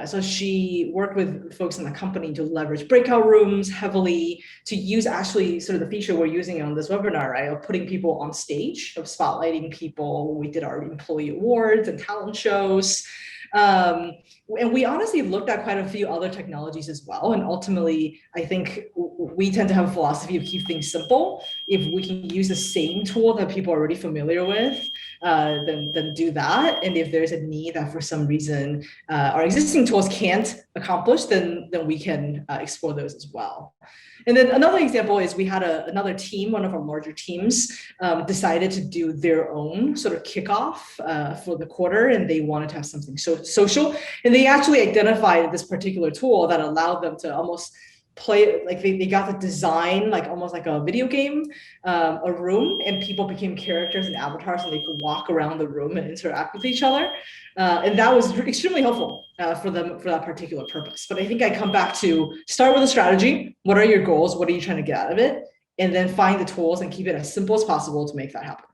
So she worked with folks in the company to leverage breakout rooms heavily, to use actually sort of the feature we're using on this webinar, right, of putting people on stage, of spotlighting people. We did our employee awards and talent shows. And we honestly looked at quite a few other technologies as well. And ultimately, I think we tend to have a philosophy of keep things simple. If we can use the same tool that people are already familiar with, then do that. And if there's a need that for some reason our existing tools can't accomplish, then we can explore those as well. And then another example is we had another team, one of our larger teams, decided to do their own sort of kickoff for the quarter, and they wanted to have something social. And they actually identified this particular tool that allowed them to almost play, like they got to design like almost like a video game, a room, and people became characters and avatars, and they could walk around the room and interact with each other. And that was extremely helpful for them for that particular purpose. But I think I come back to start with a strategy. What are your goals? What are you trying to get out of it? And then find the tools and keep it as simple as possible to make that happen.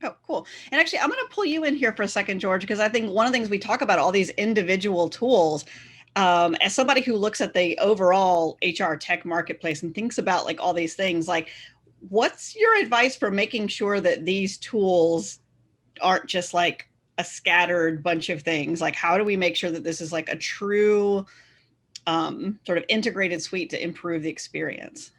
Oh, cool. And actually, I'm going to pull you in here for a second, George, because I think one of the things we talk about all these individual tools, as somebody who looks at the overall HR tech marketplace and thinks about like all these things, like what's your advice for making sure that these tools aren't just like a scattered bunch of things. Like, how do we make sure that this is like a true sort of integrated suite to improve the experience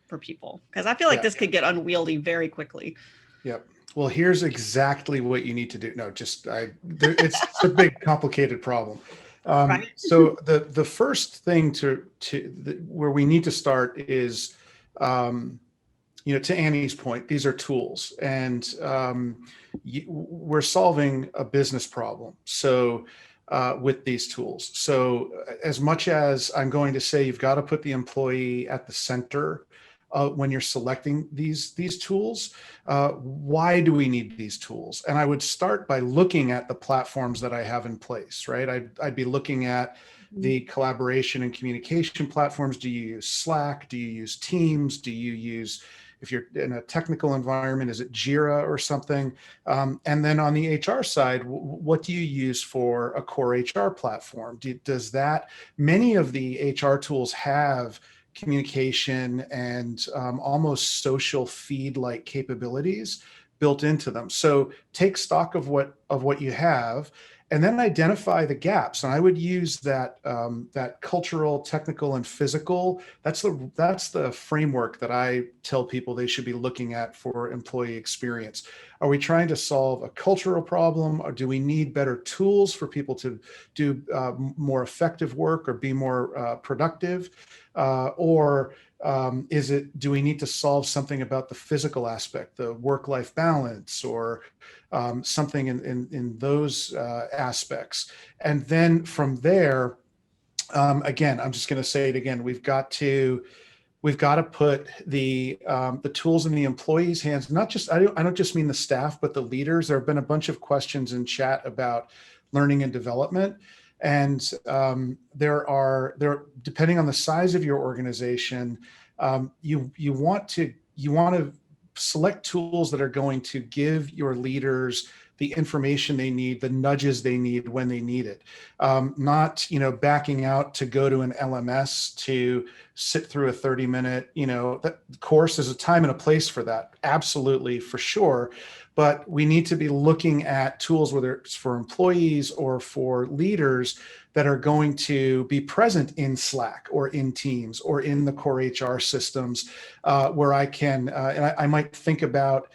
for people? Because I feel like this could get unwieldy very quickly. Yep. Well, here's exactly what you need to do. No, it's a big, complicated problem. Right. So the first thing where we need to start is, to Annie's point, these are tools, and we're solving a business problem. So with these tools. So as much as I'm going to say you've got to put the employee at the center when you're selecting these tools, why do we need these tools? And I would start by looking at the platforms that I have in place, right? I'd be looking at the collaboration and communication platforms. Do you use Slack? Do you use Teams? Do you use, if you're in a technical environment, is it Jira or something? And then on the HR side, what do you use for a core HR platform? Many of the HR tools have communication and almost social feed-like capabilities built into them. So take stock of what you have, and then identify the gaps. And I would use that cultural, technical, and physical. That's the framework that I tell people they should be looking at for employee experience. Are we trying to solve a cultural problem, or do we need better tools for people to do more effective work or be more productive? Do we need to solve something about the physical aspect, the work-life balance, or something in those aspects? And then from there, again, I'm just going to say it again, we've got to put the tools in the employees' hands. I don't just mean the staff, but the leaders. There have been a bunch of questions in chat about learning and development. And there, depending on the size of your organization, you want to select tools that are going to give your leaders the information they need, the nudges they need when they need it. Not, backing out to go to an LMS to sit through a 30-minute, that course. Is a time and a place for that. Absolutely, for sure. But we need to be looking at tools, whether it's for employees or for leaders, that are going to be present in Slack or in Teams or in the core HR systems, where I can, and I might think about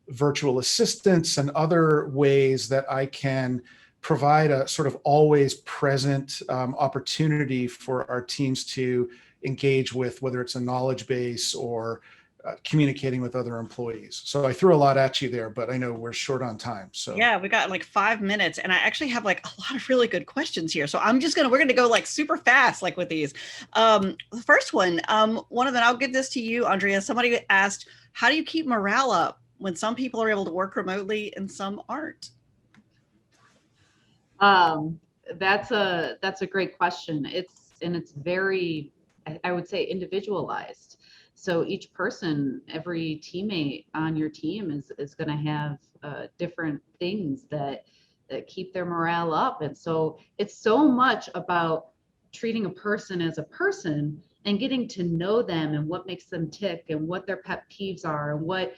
virtual assistants and other ways that I can provide a sort of always present opportunity for our teams to engage with, whether it's a knowledge base or communicating with other employees. So I threw a lot at you there, but I know we're short on time. So yeah, we got like 5 minutes, and I actually have like a lot of really good questions here. So we're gonna go like super fast, like with these. The first one of them, I'll give this to you, Andrea. Somebody asked, how do you keep morale up when some people are able to work remotely and some aren't? That's a great question. It's very, I would say, individualized. So each person, every teammate on your team is going to have different things that keep their morale up. And so it's so much about treating a person as a person and getting to know them and what makes them tick and what their pet peeves are and what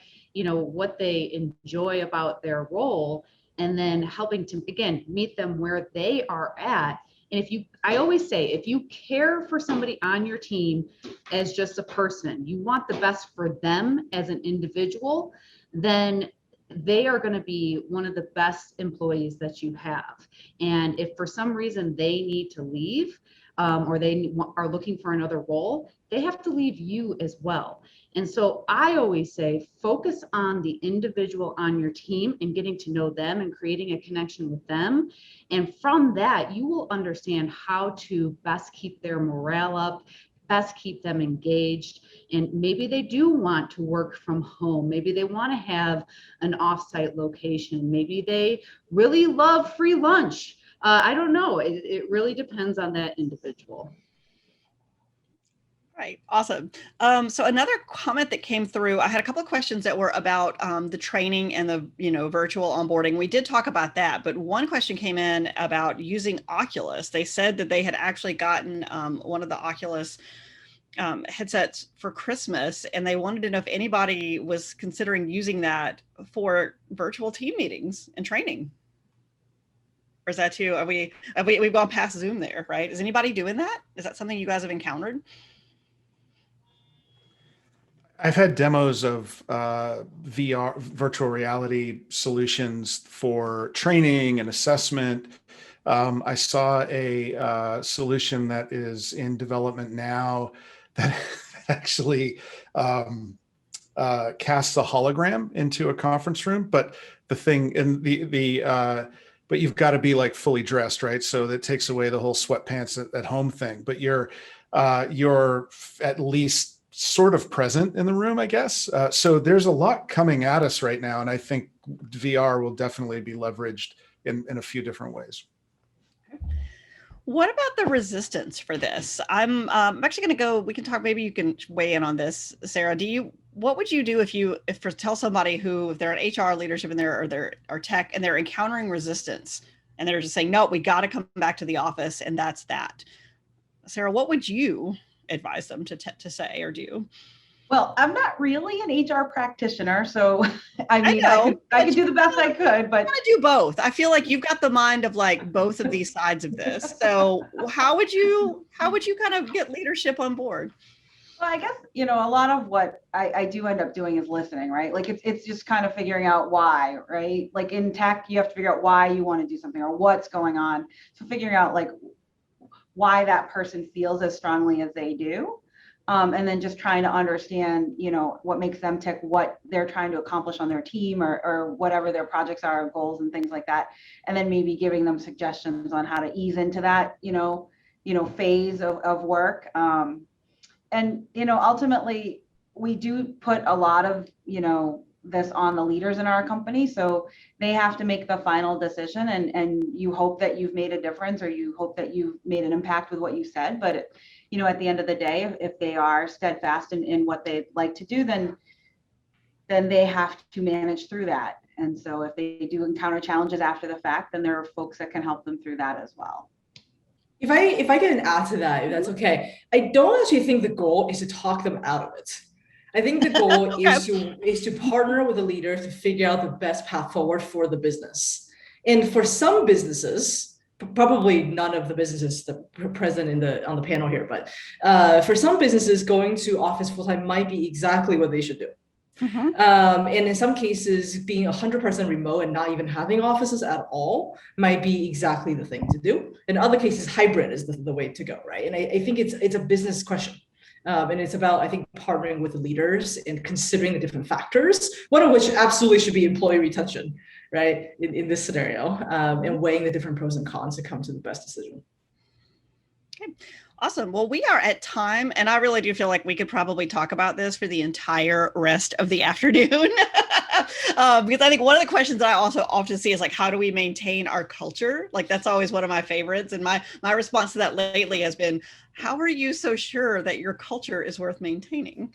they enjoy about their role, and then helping to, again, meet them where they are at. And I always say, if you care for somebody on your team as just a person, you want the best for them as an individual, then they are going to be one of the best employees that you have. And if for some reason they need to leave, or they are looking for another role, they have to leave you as well. And so I always say, focus on the individual on your team and getting to know them and creating a connection with them. And from that, you will understand how to best keep their morale up, best keep them engaged. And maybe they do want to work from home. Maybe they want to have an offsite location. Maybe they really love free lunch. I don't know. It really depends on that individual. Right. Awesome. So another comment that came through, I had a couple of questions that were about the training and the virtual onboarding. We did talk about that, but one question came in about using Oculus. They said that they had actually gotten one of the Oculus headsets for Christmas, and they wanted to know if anybody was considering using that for virtual team meetings and training. Or is that too? We've gone past Zoom there, right? Is anybody doing that? Is that something you guys have encountered? I've had demos of VR, virtual reality solutions for training and assessment. I saw a solution that is in development now that actually casts a hologram into a conference room. But the thing and but you've got to be like fully dressed, right? So that takes away the whole sweatpants at home thing. But you're at least sort of present in the room, I guess. So there's a lot coming at us right now, and I think VR will definitely be leveraged in a few different ways. What about the resistance for this? I'm actually going to go. We can talk. Maybe you can weigh in on this, Sarah. What would you do if tell somebody who, if they're an HR leadership and they're tech and they're encountering resistance and they're just saying, no, we got to come back to the office, and that's that. Sarah, what would you advise them to say or do? Well, I'm not really an HR practitioner, so I mean, know, I could do the best I could, but I want to do both. I feel like you've got the mind of like both of these sides of this. So how would you kind of get leadership on board? well, I guess, a lot of what I do end up doing is listening, right? Like it's just kind of figuring out why, right? Like in tech, you have to figure out why you want to do something or what's going on. So figuring out like why that person feels as strongly as they do. And then just trying to understand, what makes them tick, what they're trying to accomplish on their team or whatever their projects are, goals and things like that. And then maybe giving them suggestions on how to ease into that, phase of work. And, ultimately we do put a lot of, this on the leaders in our company. So they have to make the final decision, and you hope that you've made a difference, or you hope that you've made an impact with what you said. But at the end of the day, if they are steadfast in what they'd like to do, then they have to manage through that. And so if they do encounter challenges after the fact, then there are folks that can help them through that as well. If I can add to that, if that's okay, I don't actually think the goal is to talk them out of it. I think the goal Okay. is to partner with the leader to figure out the best path forward for the business. And for some businesses, probably none of the businesses that are present on the panel here, but for some businesses, going to office full-time might be exactly what they should do. Mm-hmm. And in some cases, being 100% remote and not even having offices at all might be exactly the thing to do. In other cases, hybrid is the way to go, right? And I think it's a business question. And it's about, I think, partnering with the leaders and considering the different factors, one of which absolutely should be employee retention, right, in this scenario, and weighing the different pros and cons to come to the best decision. Okay. Awesome. Well, we are at time, and I really do feel like we could probably talk about this for the entire rest of the afternoon. Because I think one of the questions that I also often see is like, how do we maintain our culture? Like that's always one of my favorites. And my response to that lately has been, how are you so sure that your culture is worth maintaining?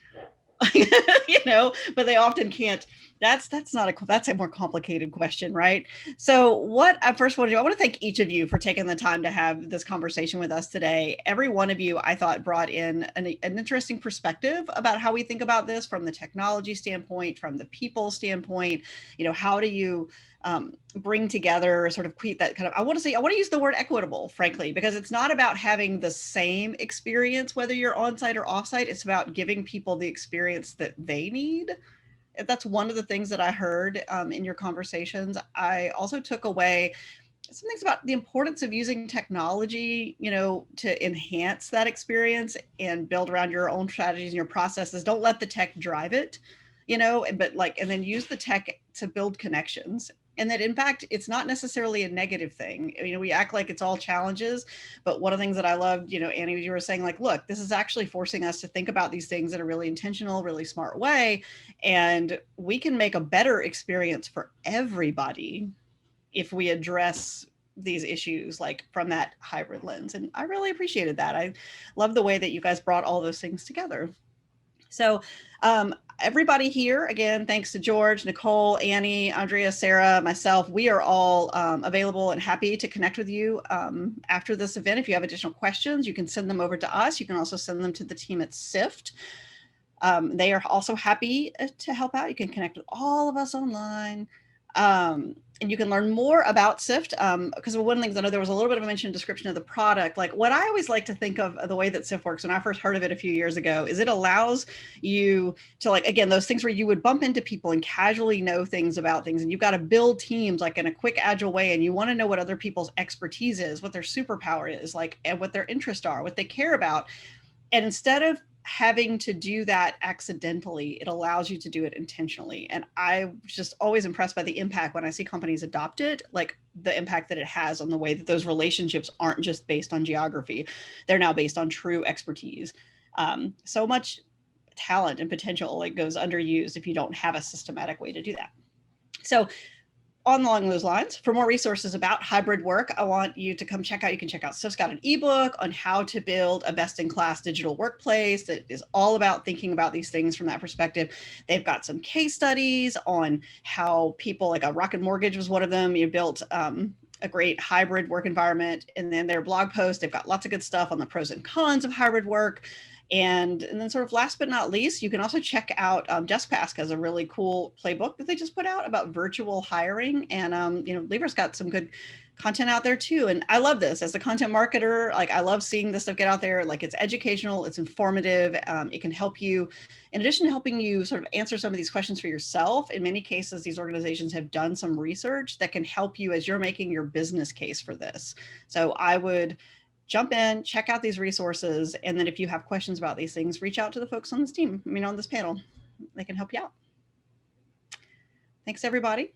But they often can't. That's a more complicated question, right? So what I first want to do, I want to thank each of you for taking the time to have this conversation with us today. Every one of you, I thought, brought in an interesting perspective about how we think about this from the technology standpoint, from the people standpoint. How do you bring together sort of that kind of, I want to use the word equitable, frankly, because it's not about having the same experience, whether you're on site or off site. It's about giving people the experience that they need. That's one of the things that I heard in your conversations. I also took away some things about the importance of using technology, to enhance that experience and build around your own strategies and your processes. Don't let the tech drive it, and then use the tech to build connections. And that in fact, it's not necessarily a negative thing. We act like it's all challenges, but one of the things that I loved, Annie, you were saying like, look, this is actually forcing us to think about these things in a really intentional, really smart way. And we can make a better experience for everybody if we address these issues like from that hybrid lens. And I really appreciated that. I love the way that you guys brought all those things together. So everybody here, again, thanks to George, Nicole, Annie, Andrea, Sarah, myself, we are all available and happy to connect with you after this event. If you have additional questions, you can send them over to us. You can also send them to the team at SIFT. They are also happy to help out. You can connect with all of us online. And you can learn more about SIFT because one of the things I know there was a little bit of a mentioned description of the product. Like what I always like to think of the way that SIFT works when I first heard of it a few years ago is it allows you to, like, again, those things where you would bump into people and casually know things about things, and you've got to build teams like in a quick, agile way, and you want to know what other people's expertise is, what their superpower is, like, and what their interests are, what they care about. And instead of having to do that accidentally, it allows you to do it intentionally. And I was just always impressed by the impact when I see companies adopt it, like the impact that it has on the way that those relationships aren't just based on geography. They're now based on true expertise. So much talent and potential like goes underused if you don't have a systematic way to do that. So along those lines, for more resources about hybrid work, I want you to come check out, you can check out SIFT's got an ebook on how to build a best-in-class digital workplace that is all about thinking about these things from that perspective. They've got some case studies on how people, like a Rocket Mortgage was one of them, you built a great hybrid work environment. And then their blog post, they've got lots of good stuff on the pros and cons of hybrid work. And then sort of last but not least, you can also check out Deskpass has a really cool playbook that they just put out about virtual hiring. And, you know, Lever's got some good content out there too. And I love this as a content marketer. Like, I love seeing this stuff get out there. Like, it's educational, it's informative. It can help you, in addition to helping you sort of answer some of these questions for yourself. In many cases, these organizations have done some research that can help you as you're making your business case for this. So I would jump in, check out these resources. And then if you have questions about these things, reach out to the folks on this team, on this panel. They can help you out. Thanks, everybody.